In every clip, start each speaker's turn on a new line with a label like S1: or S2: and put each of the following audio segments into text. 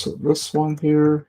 S1: So this one here.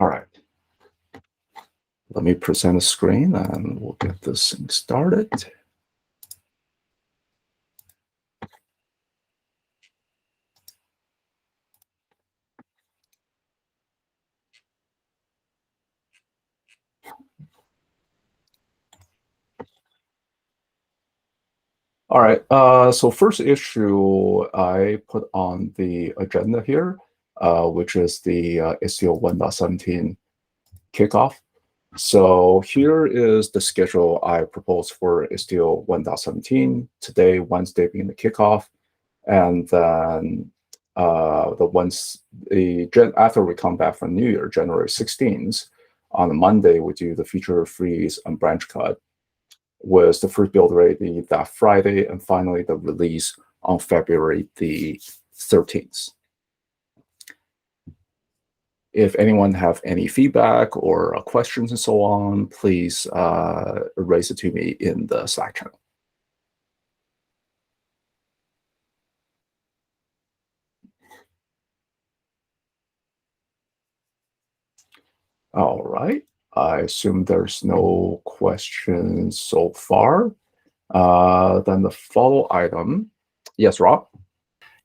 S1: All right. Let me present a screen and we'll get this thing started. All right, so first issue I put on the agenda here, which is the Istio 1.17 kickoff. So here is the schedule I proposed for Istio 1.17. Today, Wednesday being the kickoff, and then after we come back from New Year, January 16th, on a Monday we do the feature freeze and branch cut, with the first build ready that Friday, and finally the release on February the 13th. If anyone have any feedback or questions and so on, please raise it to me in the Slack channel. All right, I assume there's no questions so far. Then the follow item. Yes, Rob?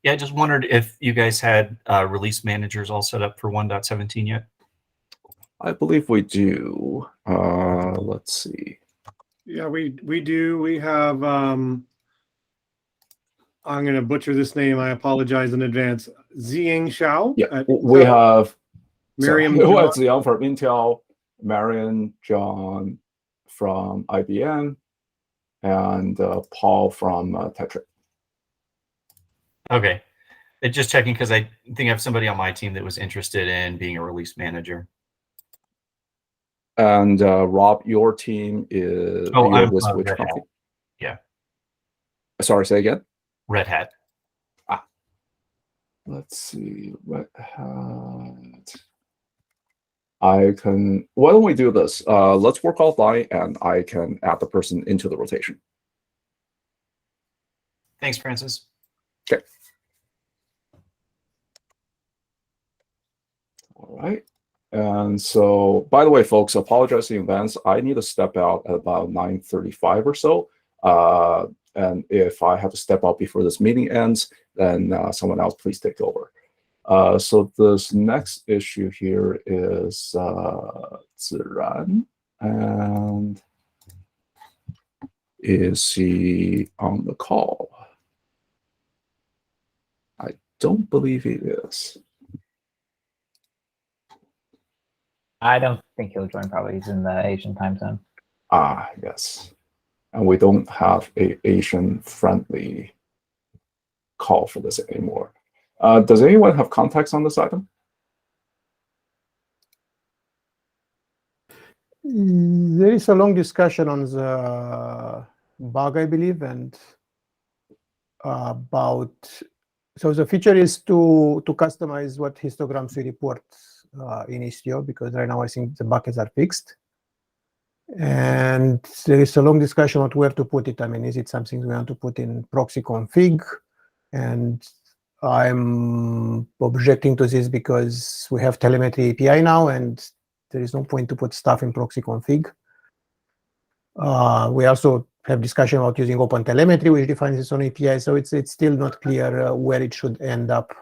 S2: Yeah, I just wondered if you guys had release managers all set up for 1.17 yet?
S1: I believe we do. Let's see.
S3: Yeah, we do. We have, I'm going to butcher this name. I apologize in advance. Ziying Xiao.
S1: Yeah, we have
S3: Miriam.
S1: Who has Ziyang from Intel, Marion John from IBM, and Paul from Tetra.
S2: Okay. Just checking because I think I have somebody on my team that was interested in being a release manager.
S1: And Rob, your team is
S2: I'm
S1: with which
S2: Red
S1: company?
S2: Hat. Yeah.
S1: Sorry, say again?
S2: Red Hat.
S1: Ah. Let's see. Red Hat. Why don't we do this? Let's work offline and I can add the person into the rotation.
S2: Thanks, Francis.
S1: Okay. All right. And so, by the way, folks, apologize in advance. I need to step out at about 9:35 or so. And if I have to step out before this meeting ends, then someone else please take over. So this next issue here is Ziran. And is he on the call? I don't believe he is.
S4: I don't think he'll join. Probably he's in the Asian time zone.
S1: Ah, yes. And we don't have a Asian-friendly call for this anymore. Does anyone have contacts on this item?
S5: There is a long discussion on the bug, I believe, and about. So the feature is to customize what histograms we report in Istio, because right now I think the buckets are fixed. And there is a long discussion on where to put it. I mean, is it something we want to put in proxy config? And I'm objecting to this because we have telemetry API now, and there is no point to put stuff in proxy config. We also have discussion about using OpenTelemetry, which defines its own API. So it's still not clear where it should end up.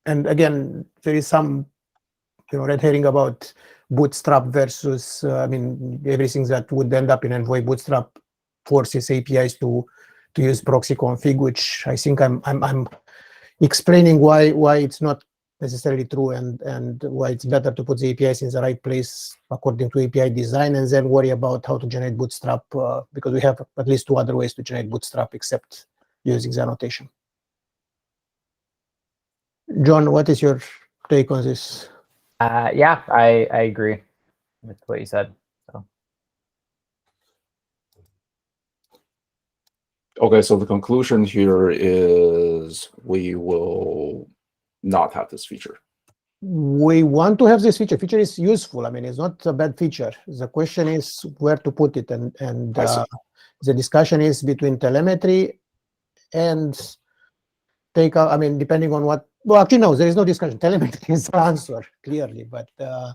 S5: And again, there is some red herring about Bootstrap versus, I mean, everything that would end up in Envoy Bootstrap forces APIs to use proxy config, which I think I'm explaining why it's not necessarily true and why it's better to put the APIs in the right place according to API design and then worry about how to generate bootstrap because we have at least 2 other ways to generate bootstrap except using the annotation. John, what is your take on this?
S4: Yeah, I agree with what you said. So
S1: Okay, so the conclusion here is we will not have this feature.
S5: We want to have this feature. Feature is useful. I mean, it's not a bad feature. The question is where to put it, and the discussion is between telemetry and take out. I mean, depending on what. Well, actually, no, there is no discussion. Telemetry is the answer clearly, but I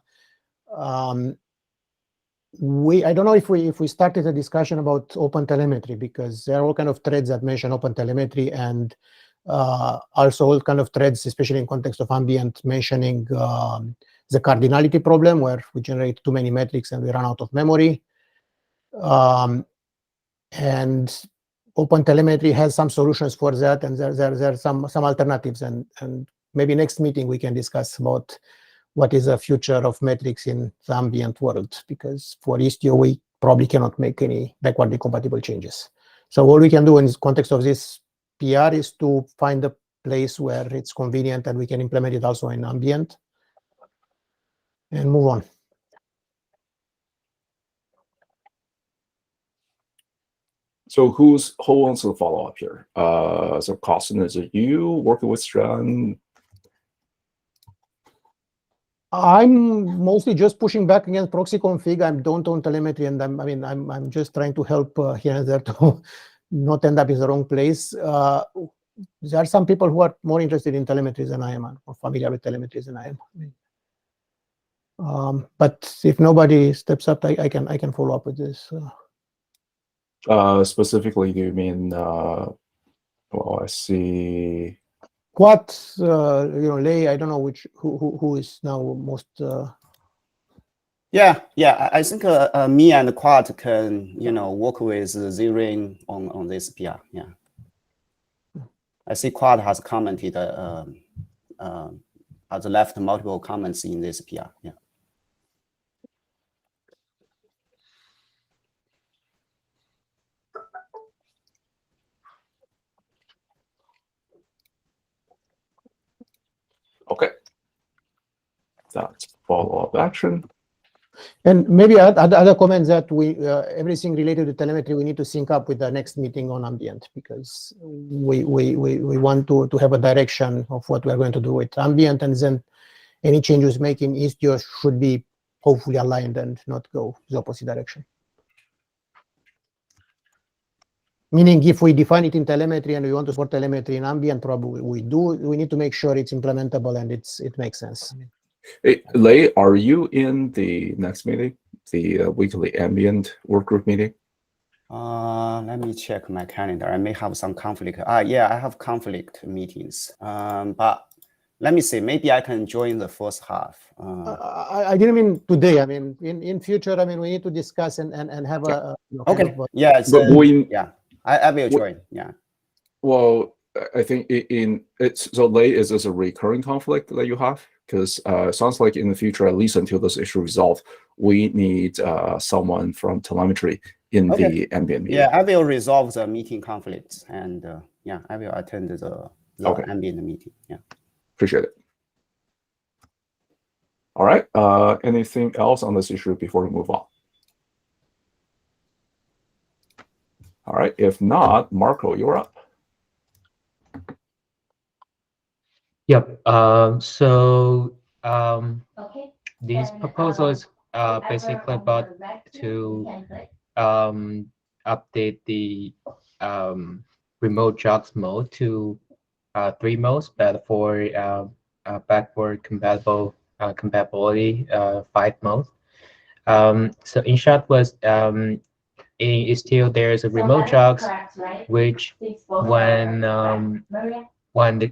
S5: don't know if we started a discussion about open telemetry because there are all kind of threads that mention open telemetry and also all kind of threads, especially in context of ambient, mentioning the cardinality problem where we generate too many metrics and we run out of memory. And open telemetry has some solutions for that, and there are some alternatives. And maybe next meeting we can discuss about what is the future of metrics in the ambient world, because for Istio we probably cannot make any backwardly compatible changes. So all we can do in the context of this PR is to find a place where it's convenient and we can implement it also in ambient and move on.
S1: So who wants to follow up here? So Costin, is it you working with Strand?
S5: I'm mostly just pushing back against proxy config. I don't own telemetry, and I'm just trying to help here and there to not end up in the wrong place. There are some people who are more interested in telemetry than I am, or familiar with telemetry than I am. But if nobody steps up, I can follow up with this.
S1: Specifically, do you mean? Well, I see.
S5: What Lei? I don't know who is now most.
S6: Yeah. I think me and Quad can work with Zirin on this PR. Yeah. I see Quad has commented has left multiple comments in this PR. Yeah.
S1: Okay. That's follow-up action.
S5: And maybe other comments that we everything related to telemetry we need to sync up with the next meeting on ambient, because we want to have a direction of what we are going to do with ambient, and then any changes made in Istio should be hopefully aligned and not go the opposite direction. Meaning, if we define it in telemetry and we want to support telemetry in ambient, probably we do. We need to make sure it's implementable and it makes sense.
S1: Hey, Lei, are you in the next meeting, the weekly ambient workgroup meeting?
S6: Let me check my calendar. I may have some conflict. Yeah, I have conflict meetings. But let me see. Maybe I can join the first half.
S5: I didn't mean today. I mean in future. I mean we need to discuss and have a
S6: okay. Yeah, I will join. Yeah.
S1: Well, I think so. Lei, is this a recurring conflict that you have? Because it sounds like in the future, at least until this issue resolved, we need someone from telemetry in the ambient meeting.
S6: Yeah, I will resolve the meeting conflicts, and yeah, I will attend the ambient meeting. Yeah,
S1: appreciate it. All right. Anything else on this issue before we move on? All right. If not, Marco, you're up.
S7: Yep. This proposal is basically about to update the remote jogs mode to 3 modes, but for backward compatibility 5 modes. So in short was in Istio there's a remote jogs, which when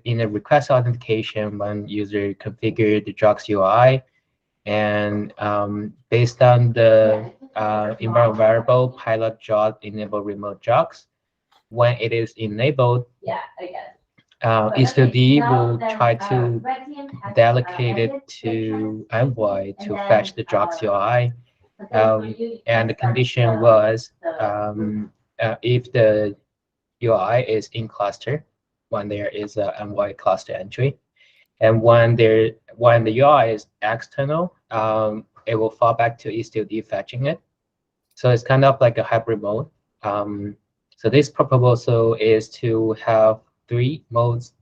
S7: in a request authentication, when user configure the jogs UI, and based on the environment variable pilot job enable remote jobs. When it is enabled, Istio D will try to delegate it to Envoy to fetch the jobs UI. And the condition was if the UI is in cluster, when there is a Envoy cluster entry, and when the UI is external, it will fall back to Istio D fetching it. So it's kind of like a hybrid mode. So this proposal is to have 3 modes.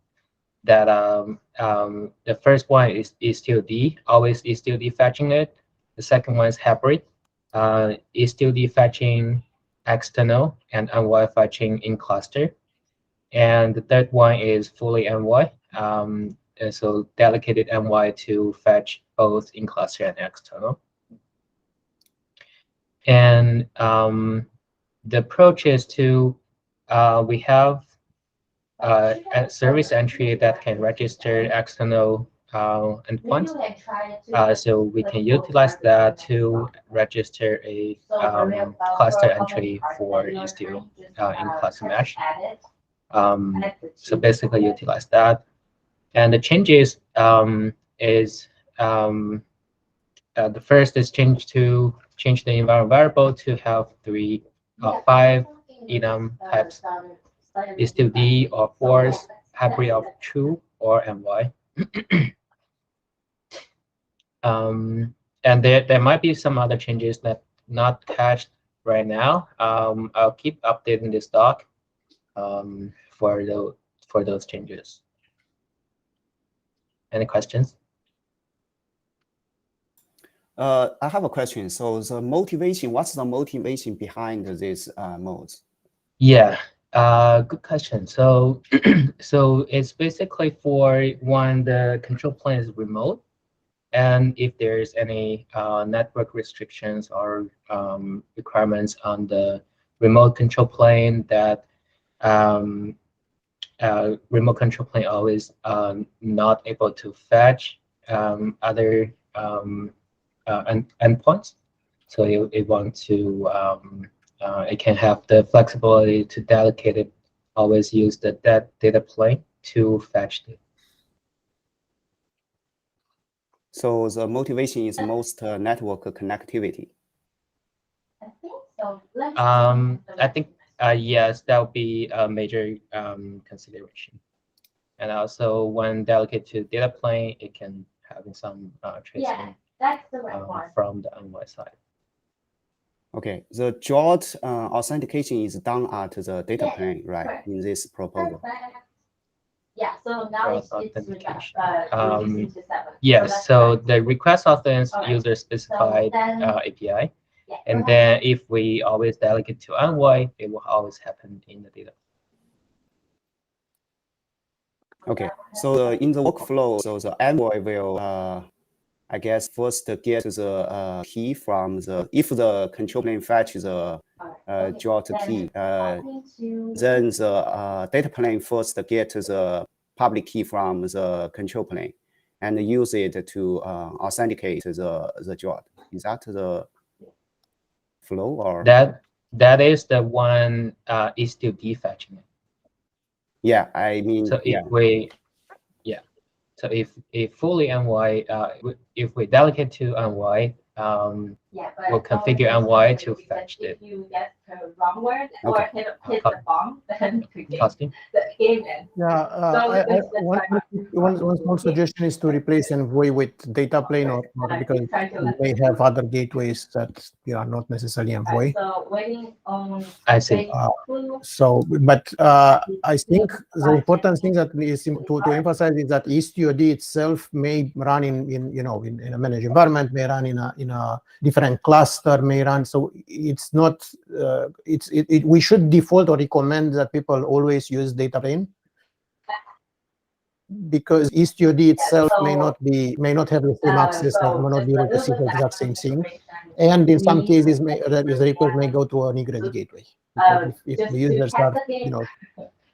S7: That the first one is Istio D, always Istio D fetching it. The second one is hybrid, Istio D fetching external and Envoy fetching in cluster. And the third one is fully Envoy, and so dedicated Envoy to fetch both in cluster and external. And the approach is to we have a service entry that can register external endpoints. So we can utilize that to register a cluster entry for Istio in cluster mesh. So basically utilize that. And the changes is the first is change the environment variable to have 5 enum types, Istio D or force, hybrid of true or Envoy. And there might be some other changes that not catched right now. I'll keep updating this doc for those changes. Any questions?
S6: I have a question. So the motivation, what's the motivation behind these modes?
S7: Yeah, good question. So, so it's basically for when the control plane is remote, and if there's any network restrictions or requirements on the remote control plane, that remote control plane always not able to fetch other endpoints. So it wants to it can have the flexibility to delegate it, always use that data plane to fetch it.
S6: So the motivation is most network connectivity.
S8: I think so.
S7: I think yes, that would be a major consideration. And also when delegate to data plane, it can have some tracing
S8: that's the right one.
S7: from the Envoy side.
S6: Okay, the job authentication is done at the data
S8: Yes,
S6: plane, right?
S8: correct.
S6: In this proposal.
S8: Yeah, so now it's
S7: Authentication.
S8: reduced to 7.
S7: Yes, so the request authence user specified API.
S8: Yeah,
S7: And then if we always delegate to Envoy, it will always happen in the data.
S6: Okay, so in the workflow, so the Envoy will, I guess, first get the key from the, if the control plane fetches the jot key, then the data plane first get the public key from the control plane and use it to authenticate the jot. Is that the flow or?
S7: That is the one Istio D fetching it.
S6: Yeah, I mean,
S7: so if we, so if fully Envoy, if we delegate to Envoy, we'll configure Envoy to fetch it.
S8: If you get the wrong word or hit the bomb, then the game ends.
S5: One small suggestion is to replace Envoy with data plane, or because you may have other gateways that are not necessarily Envoy.
S8: So waiting on.
S7: I see.
S5: But I think the important thing that is to emphasize is that Istio D itself may run in a managed environment, may run in a different cluster, may run. So it's not. We should default or recommend that people always use data plane, because Istio D itself may not have the same access, or may not be able to see the exact same thing, and in some cases the request may go to an egress gateway. If the users are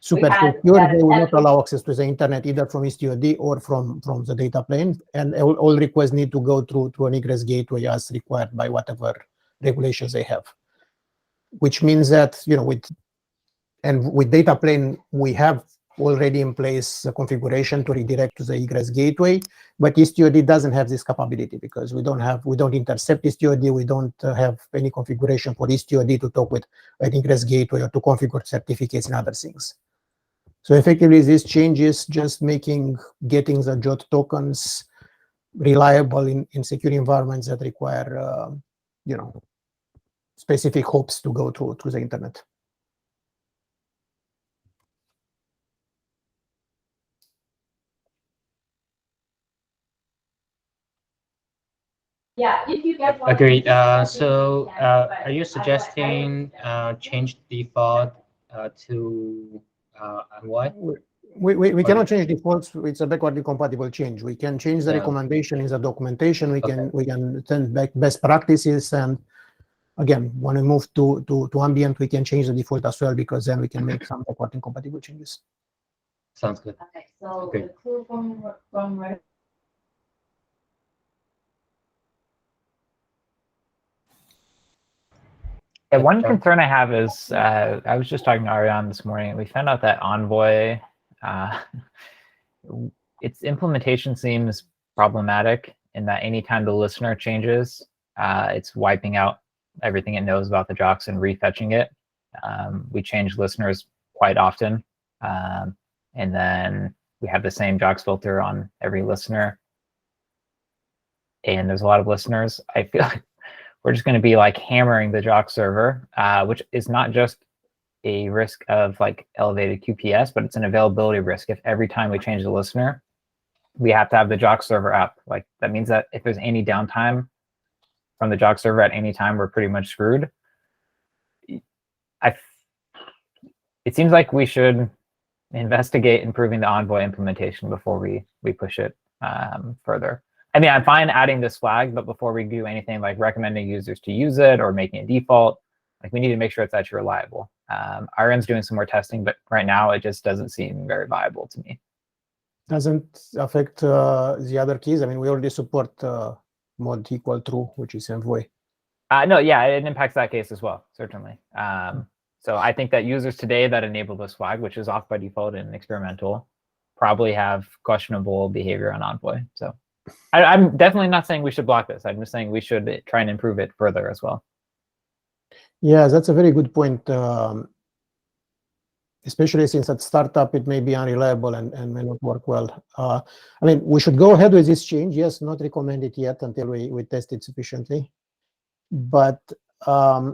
S5: super secure, they will not allow access to the internet either from Istio D or from the data plane, and all requests need to go through an egress gateway as required by whatever regulations they have, which means that, with data plane, we have already in place a configuration to redirect to the egress gateway, but IstioD doesn't have this capability because we don't intercept IstioD, we don't have any configuration for IstioD to talk with an egress gateway or to configure certificates and other things. So effectively, this changes just getting the JOT tokens reliable in secure environments that require, specific hops to go through the internet.
S8: Yeah, if you guys want.
S7: Agreed. So are you suggesting change default to Envoy?
S5: We cannot change defaults. It's a backwardly compatible change. We can change the
S7: Yeah.
S5: recommendation in the documentation. We can send back best practices, and again, when we move to ambient, we can change the default as well, because then we can make some backwardly compatible changes.
S7: Sounds good.
S8: Okay, so
S7: Okay.
S8: the tool from
S4: Yeah, one
S7: John?
S4: concern I have is I was just talking to Ariane this morning. We found out that Envoy, its implementation seems problematic in that anytime the listener changes, it's wiping out everything it knows about the JOCs and refetching it. We change listeners quite often, and then we have the same JOCs filter on every listener. And there's a lot of listeners. I feel like we're just going to be like hammering the JOC server, which is not just a risk of like elevated QPS, but it's an availability risk. If every time we change the listener, we have to have the JOC server up. Like that means that if there's any downtime from the JOC server at any time, we're pretty much screwed. It seems like we should investigate improving the Envoy implementation before we push it further. I mean, I'm fine adding this flag, but before we do anything like recommending users to use it or making it default, like we need to make sure it's actually reliable. RN's doing some more testing, but right now it just doesn't seem very viable to me.
S5: Doesn't affect the other keys. I mean, we already support mod equal true, which is Envoy.
S4: No, yeah, it impacts that case as well, certainly. So I think that users today that enable this flag, which is off by default and experimental, probably have questionable behavior on Envoy. So I'm definitely not saying we should block this. I'm just saying we should try and improve it further as well.
S5: Yeah, that's a very good point. Especially since at startup it may be unreliable and may not work well. I mean, we should go ahead with this change. Yes, not recommended yet until we test it sufficiently. But I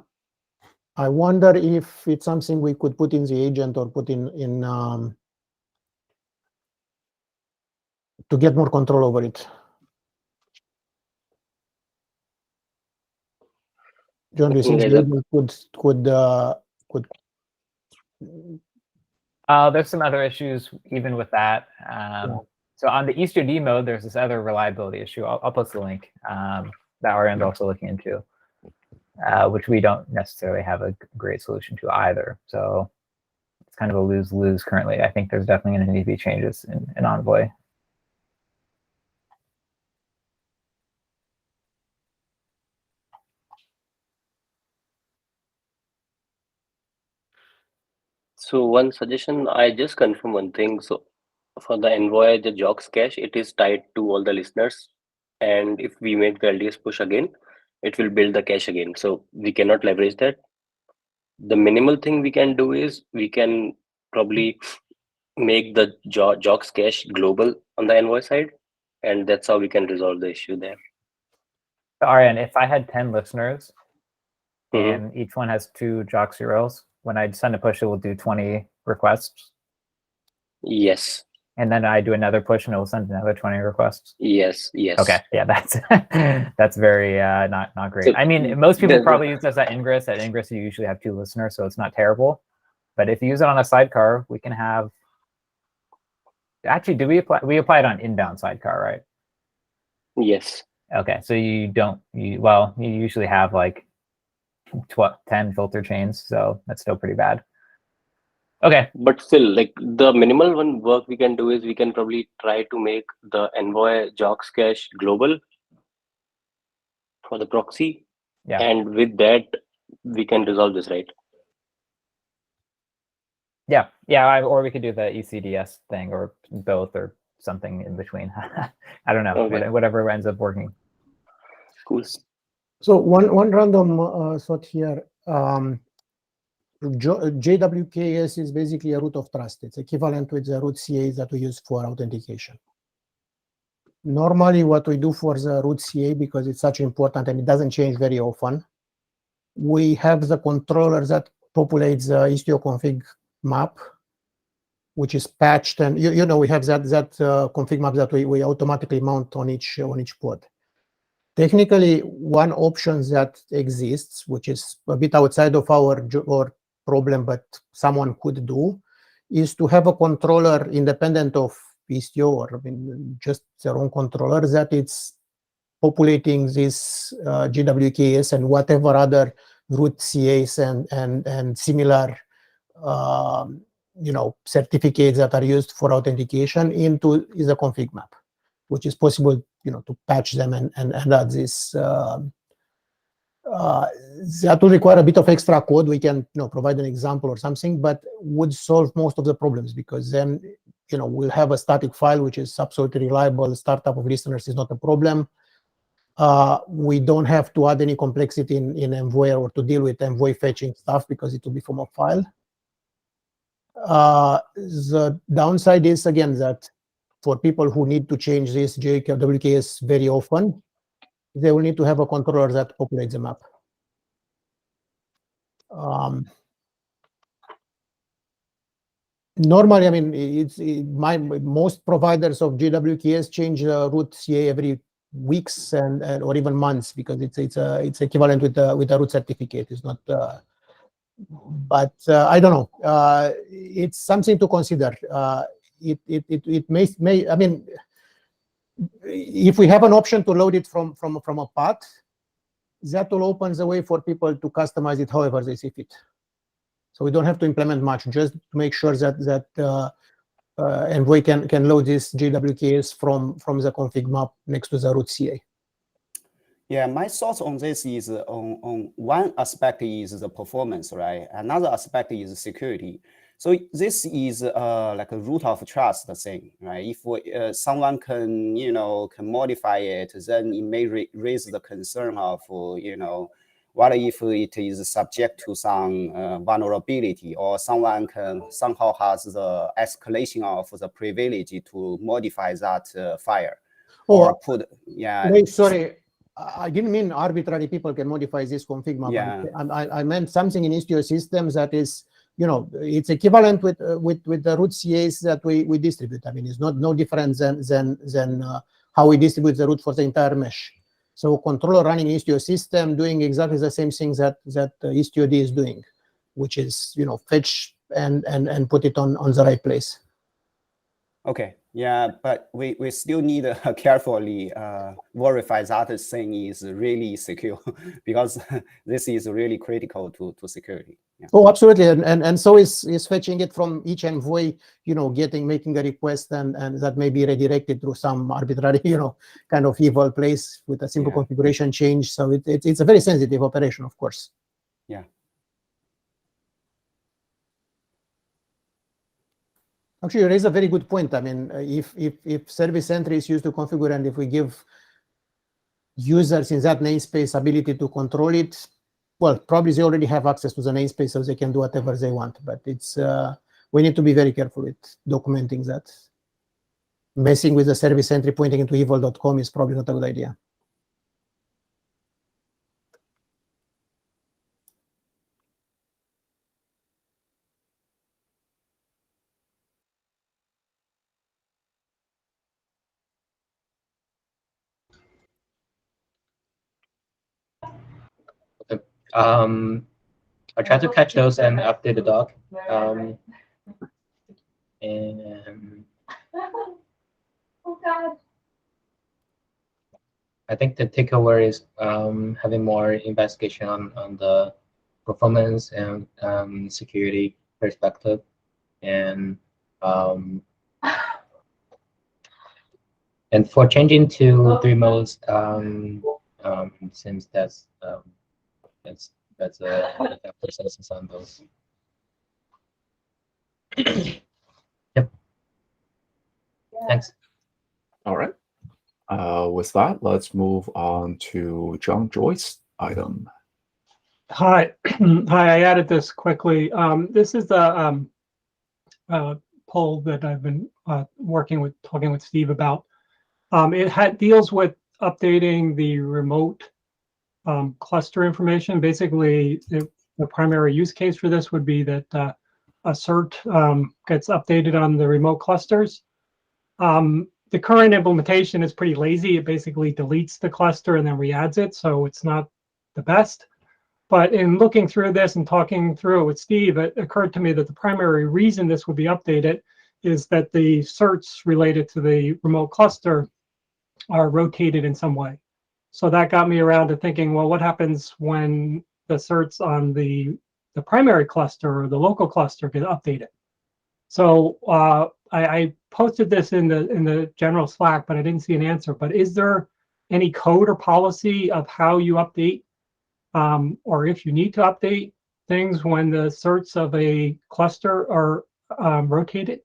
S5: wonder if it's something we could put in the agent or put in to get more control over it. John, do you think the agent could
S4: there's some other issues even with that. So on the Istio mode, there's this other reliability issue. I'll post the link that Ariane's also looking into, which we don't necessarily have a great solution to either. So it's kind of a lose-lose currently. I think there's definitely going to need to be changes in Envoy.
S9: So one suggestion, I just confirm one thing. So for the Envoy, the JOCs cache, it is tied to all the listeners. And if we make the LDS push again, it will build the cache again. So we cannot leverage that. The minimal thing we can do is we can probably make the JOCs cache global on the Envoy side. And that's how we can resolve the issue there.
S4: Ariane, if I had 10 listeners and each one has 2 JOCs URLs, when I send a push, it will do 20 requests.
S9: Yes.
S4: And then I do another push and it will send another 20 requests.
S9: Yes. Yes.
S4: Okay. Yeah, that's very not great.
S9: So
S4: I mean, most people probably use this at Ingress. At Ingress, you usually have 2 listeners, so it's not terrible. But if you use it on a sidecar, we can have. Actually, do we apply? We apply it on inbound sidecar, right?
S9: Yes.
S4: Okay, so you don't. You usually have like 10 filter chains, so that's still pretty bad. Okay.
S9: But still, like the minimal one work we can do is we can probably try to make the Envoy JOCs cache global for the proxy.
S4: Yeah.
S9: And with that, we can resolve this, right?
S4: Yeah, yeah, or we could do the ECDS thing, or both, or something in between. I don't know,
S9: Okay.
S4: whatever ends up working.
S9: Cool.
S5: So one random thought here. JWKS is basically a root of trust. It's equivalent with the root CA that we use for authentication. Normally, what we do for the root CA, because it's such important and it doesn't change very often, we have the controller that populates the Istio config map, which is patched, and you know we have that config map that we automatically mount on each pod. Technically, one option that exists, which is a bit outside of our problem, but someone could do, is to have a controller independent of Istio, or just their own controller, that it's populating this GWKS and whatever other root CAs and similar certificates that are used for authentication into the config map, which is possible, to patch them and add this. That will require a bit of extra code. We can, provide an example or something, but would solve most of the problems, because then, we'll have a static file which is absolutely reliable. Startup of listeners is not a problem. We don't have to add any complexity in Envoy, or to deal with Envoy fetching stuff, because it will be from a file. The downside is, again, that for people who need to change this JWKS very often, they will need to have a controller that populates the map. Normally, I mean, most providers of JWKS change root CA every weeks and or even months, because it's equivalent with the root certificate. It's not. But I don't know. It's something to consider. It may. I mean, if we have an option to load it from a path, that will open the way for people to customize it however they see fit. So we don't have to implement much, just to make sure that Envoy can load this JWKS from the config map next to the root CA.
S6: Yeah, my thoughts on this is on one aspect is the performance, right? Another aspect is security. So this is like a root of trust thing, right? If someone can, can modify it, then it may raise the concern of, what if it is subject to some vulnerability, or someone can somehow has the escalation of the privilege to modify that file, or put, yeah.
S5: Wait, sorry. I didn't mean arbitrary people can modify this config map.
S6: Yeah.
S5: I meant something in Istio systems that is, it's equivalent with the root CAs that we distribute. I mean, it's no different than how we distribute the root for the entire mesh. So controller running Istio system doing exactly the same things that Istio D is doing, which is, fetch and put it on the right place.
S6: Okay, yeah, but we still need to carefully verify that this thing is really secure, because this is really critical to security. Yeah.
S5: Oh, absolutely, and so is fetching it from each Envoy, making a request, and that may be redirected through some arbitrary, kind of evil place with a simple configuration change. So it's a very sensitive operation, of course.
S6: Yeah.
S5: Actually, you raise a very good point. I mean, if service entry is used to configure, and if we give users in that namespace ability to control it, well, probably they already have access to the namespace, so they can do whatever they want. But it's we need to be very careful with documenting that. Messing with the service entry pointing into evil.com is probably not a good idea.
S7: I try to catch those and update the doc. And
S8: Oh God.
S7: I think the takeaway is having more investigation on the performance and security perspective, and for changing to 3 modes, since that's That's a consensus on those. Yep. Thanks.
S1: All right. With that, let's move on to John Joyce item.
S10: Hi, hi. I added this quickly. This is the poll that I've been talking with Steve about. It deals with updating the remote cluster information. Basically, the primary use case for this would be that a cert gets updated on the remote clusters. The current implementation is pretty lazy. It basically deletes the cluster and then re-adds it, so it's not the best. But in looking through this and talking through it with Steve, it occurred to me that the primary reason this would be updated is that the certs related to the remote cluster are rotated in some way. So that got me around to thinking, well, what happens when the certs on the primary cluster or the local cluster get updated? So I posted this in the general Slack, but I didn't see an answer. But is there any code or policy of how you update, or if you need to update things when the certs of a cluster are rotated?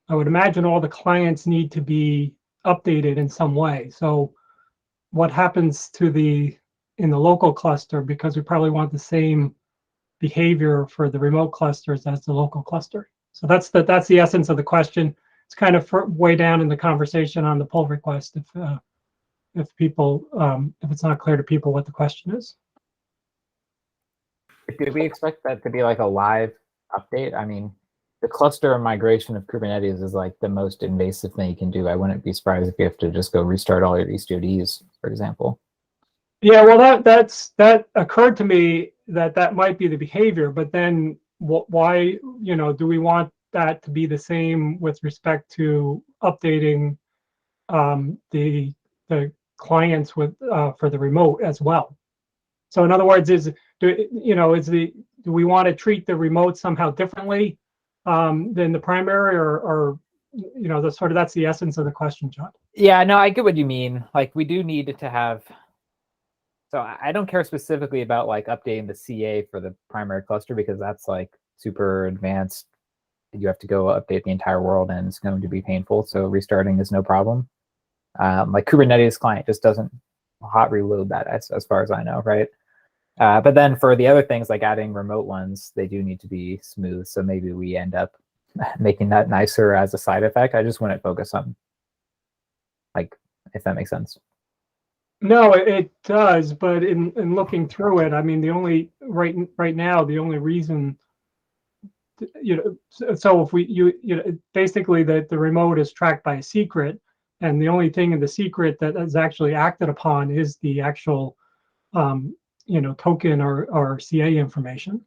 S10: I would imagine all the clients need to be updated in some way. So what happens to in the local cluster, because we probably want the same behavior for the remote clusters as the local cluster. So that's the essence of the question. It's kind of way down in the conversation on the pull request if people if it's not clear to people what the question is.
S4: Did we expect that to be like a live update? I mean, the cluster migration of Kubernetes is like the most invasive thing you can do. I wouldn't be surprised if you have to just go restart all your Istio, for example.
S10: Yeah, well, that occurred to me that might be the behavior, but then why, do we want that to be the same with respect to updating the clients for the remote as well? So in other words, do we want to treat the remote somehow differently than the primary, or that's the essence of the question, John?
S4: Yeah, no, I get what you mean. Like, we do need to have. So I don't care specifically about like updating the CA for the primary cluster, because that's like super advanced. You have to go update the entire world and it's going to be painful. So restarting is no problem. Like Kubernetes client just doesn't hot reload that as far as I know, right? But then for the other things like adding remote ones, they do need to be smooth. So maybe we end up making that nicer as a side effect. I just wouldn't focus on, like, if that makes sense.
S10: No, it does, but in looking through it, I mean, the only right now, the only reason, so if basically the remote is tracked by a secret, and the only thing in the secret that is actually acted upon is the actual, token or CA information.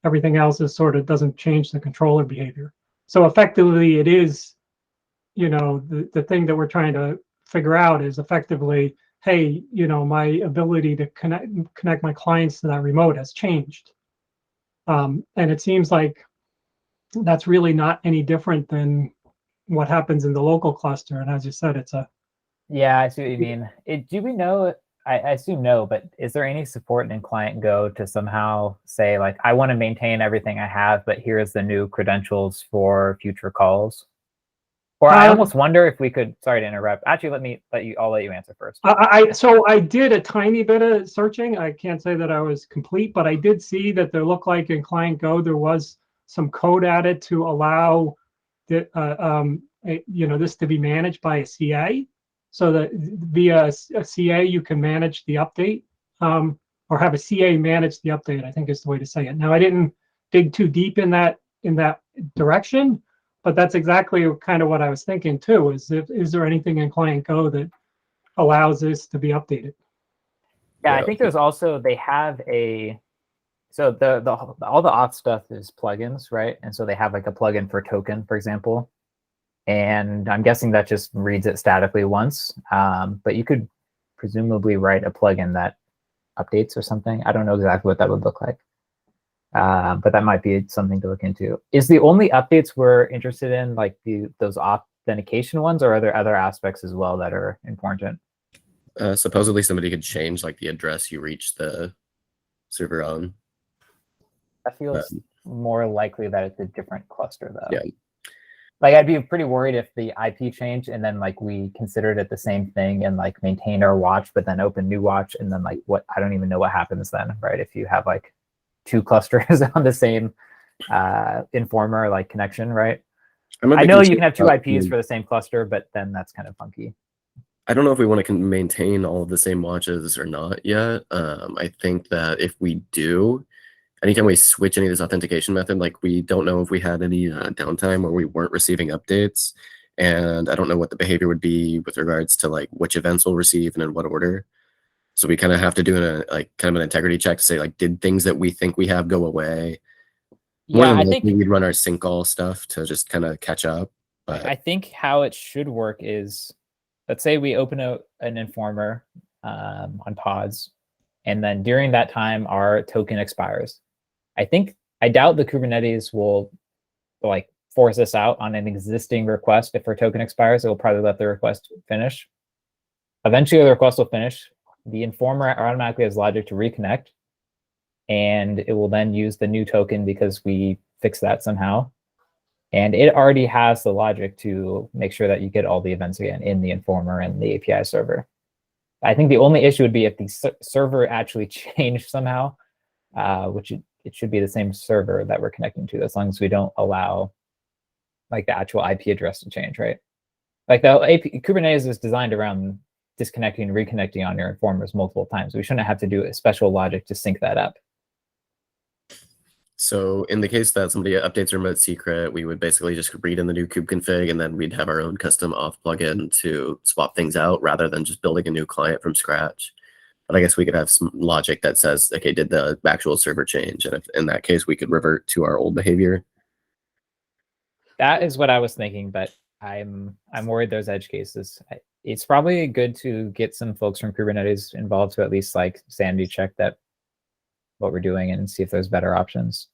S10: Everything else is doesn't change the controller behavior. So effectively, it is, the thing that we're trying to figure out is effectively, hey, my ability to connect my clients to that remote has changed. And it seems like that's really not any different than what happens in the local cluster. And as you said, it's a...
S4: Yeah, I see what you mean. Do we know, I assume no, but is there any support in Client Go to somehow say, like, I want to maintain everything I have, but here's the new credentials for future calls? Or I almost wonder if we could, sorry to interrupt. Actually, I'll let you answer first.
S10: So I did a tiny bit of searching. I can't say that I was complete, but I did see that there looked like in Client Go, there was some code added to allow this to be managed by a CA. So that via a CA, you can manage the update, or have a CA manage the update, I think is the way to say it. Now, I didn't dig too deep in that direction, but that's exactly kind of what I was thinking too, is there anything in Client Go that allows this to be updated?
S4: Yeah, I think there's also, they have so all the auth stuff is plugins, right? And so they have like a plugin for token, for example. And I'm guessing that just reads it statically once. But you could presumably write a plugin that updates or something. I don't know exactly what that would look like. But that might be something to look into. Is the only updates we're interested in like those authentication ones, or are there other aspects as well that are important?
S11: Supposedly somebody could change like the address you reach the server on.
S4: That feels more likely that it's a different cluster though.
S11: Yeah.
S4: Like I'd be pretty worried if the IP changed and then like we considered it the same thing and like maintained our watch, but then open new watch and then like what, I don't even know what happens then, right? If you have like 2 clusters on the same informer like connection, right? I know you can have 2 IPs for the same cluster, but then that's kind of funky.
S11: I don't know if we want to maintain all of the same watches or not yet. I think that if we do, anytime we switch any of this authentication method, like we don't know if we had any downtime where we weren't receiving updates. And I don't know what the behavior would be with regards to like which events we'll receive and in what order. So we kind of have to do kind of an integrity check to say like, did things that we think we have go away? More
S4: Yeah,
S11: than
S4: I
S11: likely,
S4: think
S11: we'd run our sync all stuff to just kind of catch up. But
S4: I think how it should work is, let's say we open an informer on pods, and then during that time, our token expires. I doubt the Kubernetes will like force us out on an existing request. If our token expires, it will probably let the request finish. Eventually, the request will finish. The informer automatically has logic to reconnect, and it will then use the new token because we fixed that somehow. And it already has the logic to make sure that you get all the events again in the informer and the API server. I think the only issue would be if the server actually changed somehow, which it should be the same server that we're connecting to, as long as we don't allow like the actual IP address to change, right? Like the Kubernetes is designed around disconnecting and reconnecting on your informers multiple times. We shouldn't have to do a special logic to sync that up.
S11: so in the case that somebody updates remote secret, we would basically just read in the new kube config, and then we'd have our own custom auth plugin to swap things out rather than just building a new client from scratch. But I guess we could have some logic that says, okay, did the actual server change? And if in that case, we could revert to our old behavior.
S4: That is what I was thinking, but I'm worried there's edge cases. It's probably good to get some folks from Kubernetes involved to at least like sanity check that what we're doing and see if there's better options.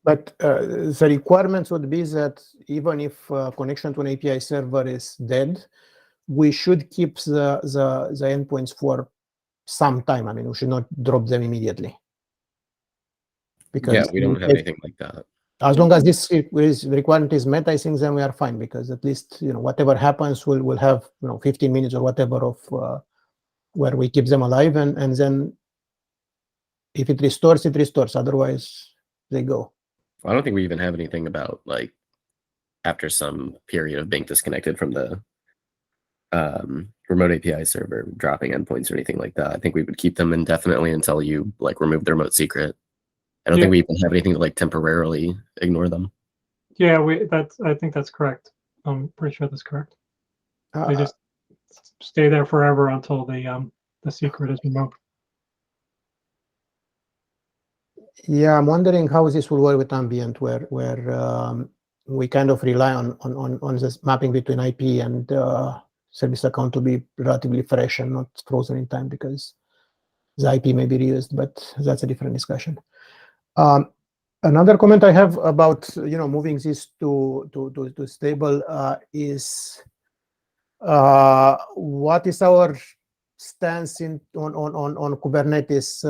S5: But the requirements would be that even if connection to an API server is dead, we should keep the endpoints for some time. I mean, we should not drop them immediately. Because
S11: yeah, we don't have anything like that.
S5: As long as this requirement is met, I think then we are fine, because at least whatever happens, we'll have 15 minutes or whatever of where we keep them alive, and then if it restores, it restores. Otherwise, they go.
S11: I don't think we even have anything about like after some period of being disconnected from the remote API server dropping endpoints or anything like that. I think we would keep them indefinitely until you like remove the remote secret. I don't think we even have anything to like temporarily ignore them.
S10: Yeah, I think that's correct. I'm pretty sure that's correct. They just stay there forever until the secret is removed.
S5: Yeah, I'm wondering how this will work with ambient, where we kind of rely on this mapping between IP and service account to be relatively fresh and not frozen in time, because the IP may be reused, but that's a different discussion. Another comment I have about moving this to stable is what is our stance on Kubernetes?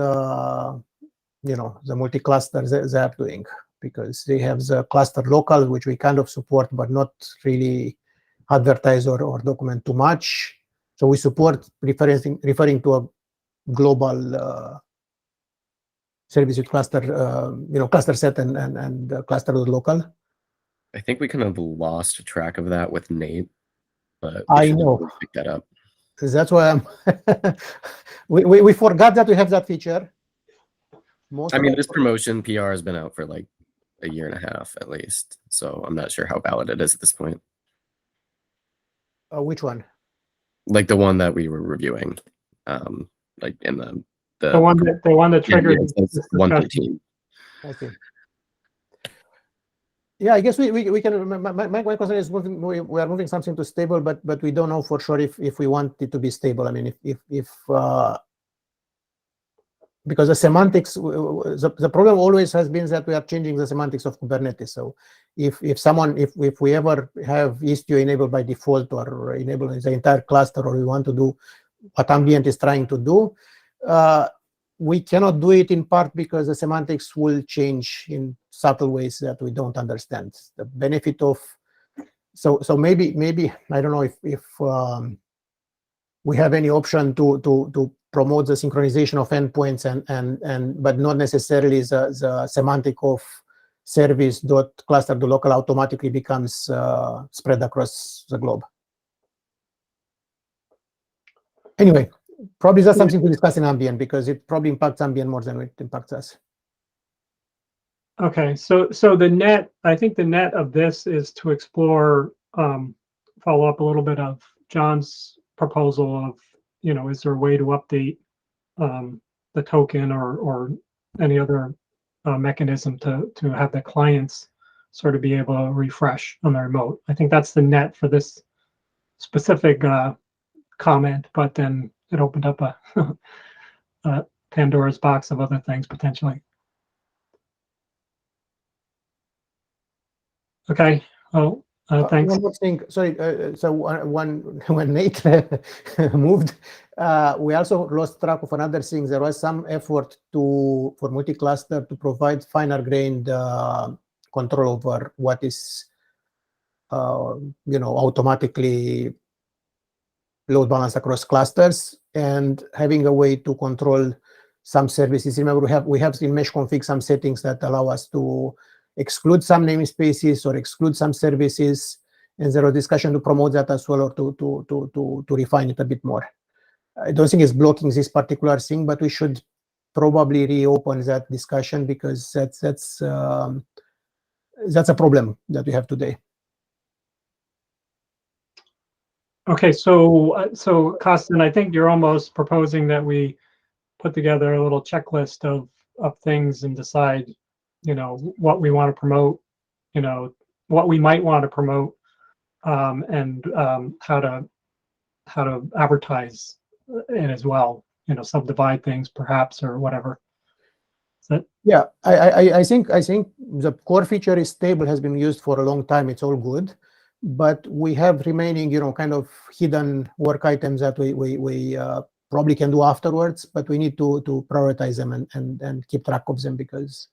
S5: The multi-cluster they are doing, because they have the cluster local, which we kind of support, but not really advertise or document too much. So we support referring to a global service with cluster, cluster set and cluster local.
S11: I think we kind of lost track of that with Nate, but
S5: I know.
S11: Pick that up.
S5: That's why we forgot that we have that feature.
S11: I mean, this promotion PR has been out for like a year and a half at least, so I'm not sure how valid it is at this point.
S5: Which one?
S11: Like the one that we were reviewing, like in
S10: the one that triggered
S11: 113.
S5: I see. Yeah, I guess we can. My concern is we are moving something to stable, but we don't know for sure if we want it to be stable. I mean, if because the semantics, the problem always has been that we are changing the semantics of Kubernetes. So if we ever have Istio enabled by default or enable the entire cluster, or we want to do what ambient is trying to do, we cannot do it in part because the semantics will change in subtle ways that we don't understand. The benefit of, so maybe I don't know if we have any option to promote the synchronization of endpoints and but not necessarily the semantic of service.cluster.local automatically becomes spread across the globe. Anyway, probably that's something to discuss in ambient because it probably impacts ambient more than it impacts us.
S10: Okay, so the net, I think the net of this is to explore, follow up a little bit of John's proposal of, is there a way to update the token or any other mechanism to have the clients sort of be able to refresh on the remote. I think that's the net for this specific comment, but then it opened up a Pandora's box of other things potentially. Okay. Oh, thanks.
S5: One more thing. Sorry. So when Nate moved, we also lost track of another thing. There was some effort for multi-cluster to provide finer-grained control over what is, automatically load balance across clusters, and having a way to control some services. Remember, we have in mesh config some settings that allow us to exclude some namespaces or exclude some services, and there was discussion to promote that as well, or to refine it a bit more. I don't think it's blocking this particular thing, but we should probably reopen that discussion because that's a problem that we have today.
S10: Okay, so Costin, I think you're almost proposing that we put together a little checklist of things and decide, what we want to promote, what we might want to promote, and how to advertise it as well. Subdivide things perhaps or whatever.
S5: Yeah, I think the core feature is stable, has been used for a long time. It's all good, but we have remaining, kind of hidden work items that we probably can do afterwards, but we need to prioritize them and keep track of them because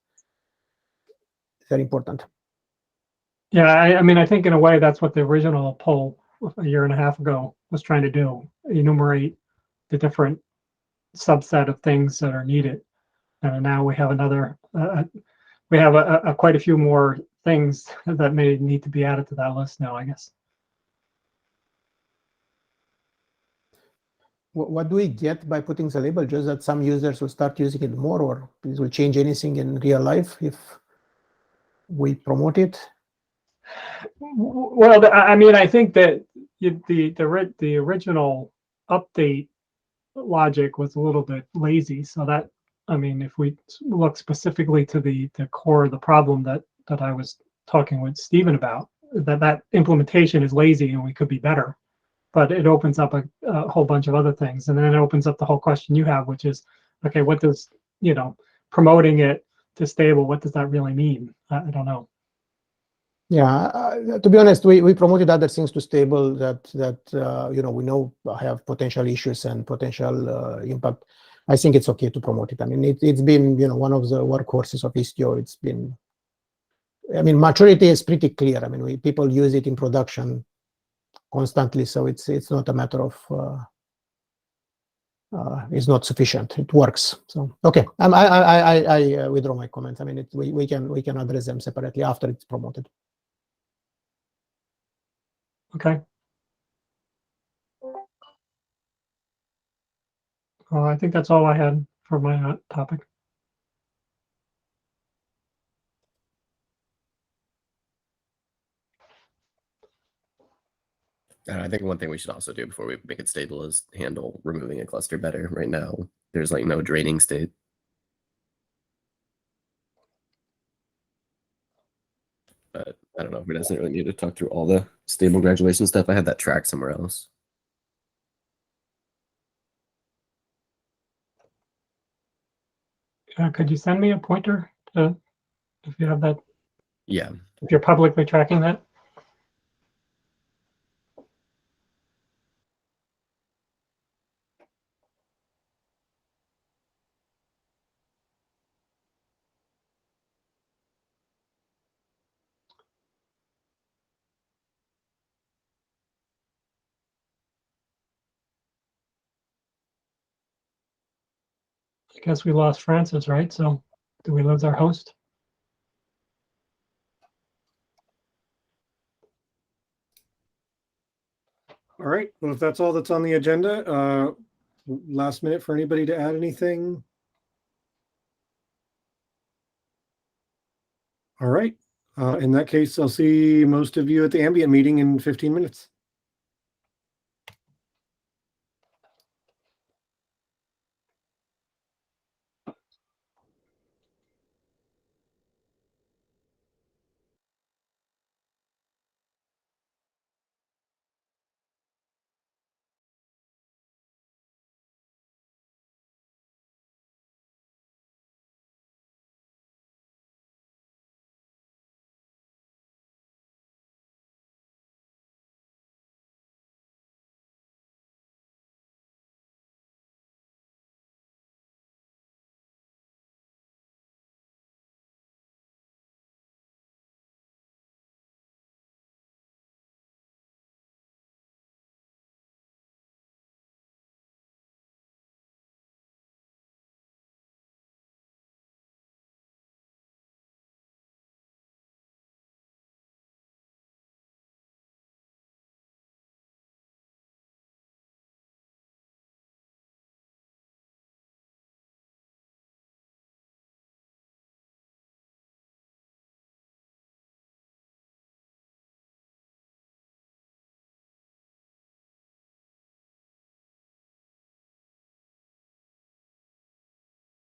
S5: they're important.
S10: Yeah, I mean, I think in a way that's what the original poll a year and a half ago was trying to do: enumerate the different subset of things that are needed. And now we have another. We have quite a few more things that may need to be added to that list now, I guess.
S5: What do we get by putting the label? Just that some users will start using it more, or this will change anything in real life if we promote it?
S10: Well, I mean, I think that the original update logic was a little bit lazy. So that, I mean, if we look specifically to the core of the problem that I was talking with Stephen about, that implementation is lazy and we could be better. But it opens up a whole bunch of other things. And then it opens up the whole question you have, which is, okay, what does, promoting it to stable, what does that really mean? I don't know.
S5: Yeah, to be honest, we promoted other things to stable that we know have potential issues and potential impact. I think it's okay to promote it. I mean, it's been one of the workhorses of Istio. It's been, I mean, maturity is pretty clear. I mean, people use it in production constantly, so it's not a matter of it's not sufficient. It works. So okay, I withdraw my comments. I mean, we can address them separately after it's promoted.
S10: Okay. Well, I think that's all I had for my topic.
S11: I think one thing we should also do before we make it stable is handle removing a cluster better. Right now, there's like no draining state. But I don't know if we necessarily need to talk through all the stable graduation stuff. I had that track somewhere else.
S10: Could you send me a pointer to, if you have that,
S11: Yeah.
S10: if you're publicly tracking that? I guess we lost Francis, right? So do we lose our host?
S3: All right. Well, if that's all that's on the agenda, last minute for anybody to add anything. All right. In that case, I'll see most of you at the ambient meeting in 15 minutes.